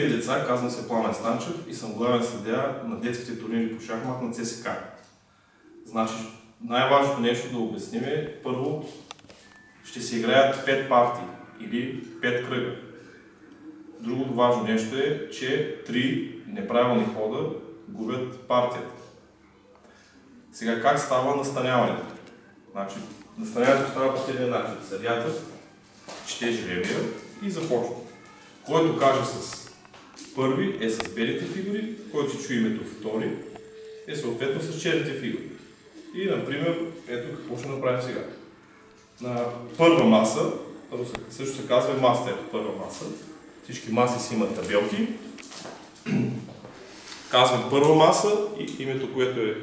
Здравейте, деца! Казвам се Пламен Станчев и съм главен съдия на детските турнири по шахмат на ЦСКА. Значи, най-важното нещо да обясним е, първо, ще се играят 5 партии или 5 кръга. Другото важно нещо е, че 3 неправилни хода губят партията. Сега, как става настаняването? Значи, настаняването става по следния начин. Съдията чете жребия и започва. Който каже с първи е с белите фигури, който си чуе името втори е съответно с черните фигури. И, например, ето какво ще направим сега. На първа маса, също се казва мастер, първа маса. Всички маси си имат табелки. Казваме първа маса и името, което е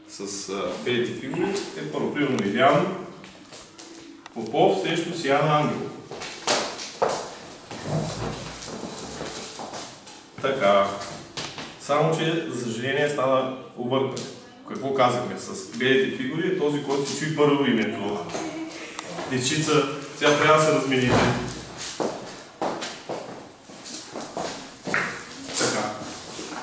с белите фигури е първо. Примерно Илиян Попов срещу Сияна Ангелов. Така. Само, че за съжаление стана объркане. Какво казахме? С белите фигури е този, който си чуи първо името. Дечица, сега трябва да се размените. Така.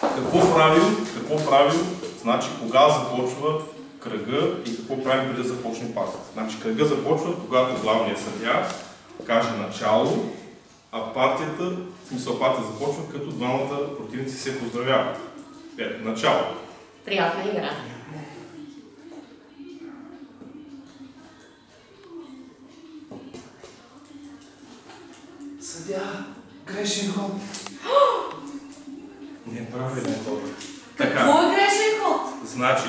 Какво правим? Значи кога започва кръга и какво правим преди да започне партията. Значи кръга започва, когато главният съдия каже начало, а партията, в смисъл партията започва, като двамата противници се поздравяват. Ето, начало. Приятна игра. Съдия, грешен ход. Неправилен ход. Какво е грешен ход? Значи,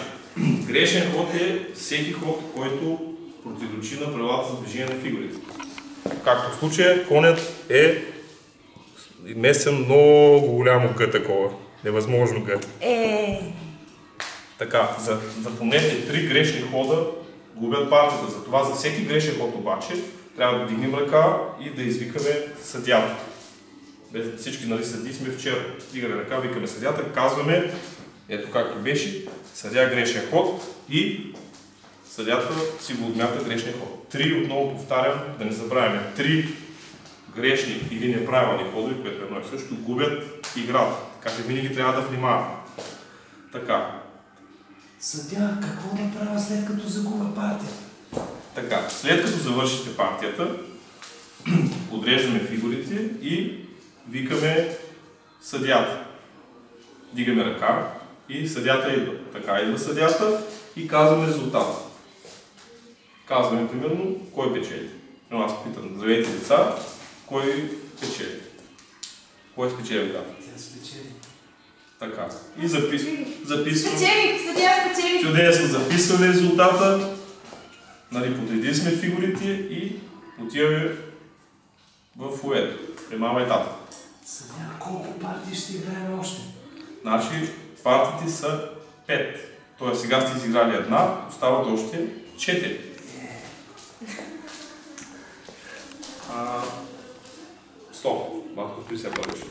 грешен ход е всеки ход, който противоречи на правилата за движение на фигурите. Както в случая, конят е местен много голямо Г такова. Невъзможно Г. Така, запомнете, 3 грешни хода губят партията. Затова за всеки грешен ход обаче трябва да вдигнем ръка и да извикаме съдията. Всички съдии сме вчера. Вдигаме ръка, викаме съдията, казваме, ето както беше, съдия грешен ход и съдията си го отмята грешния ход. 3, отново повтарям, да не забравяме, 3 грешни или неправилни ходове, което е едно и също, губят играта. Така че винаги трябва да внимаваме. Така. Съдия, какво направя след като загубя партията? Така, след като завършите партията, подреждаме фигурите и викаме съдията. Дигаме ръка и съдията идва. Така идва съдията и казваме резултата. Казваме примерно кой печели. Но аз питам, здравейте деца, кой печели? Кой спечели играта? Тя спечели. Така. И записвам. Спечелих, съдия спечелих. Чудесно, записваме резултата. Нали, подредили сме фигурите и отиваме в фоето. При мама и тата. Съдия, колко партии ще играем още? Значи, партиите са 5. Тоест сега сте изиграли една, остават още 4. Стоп. Матко, спи се бъдеш.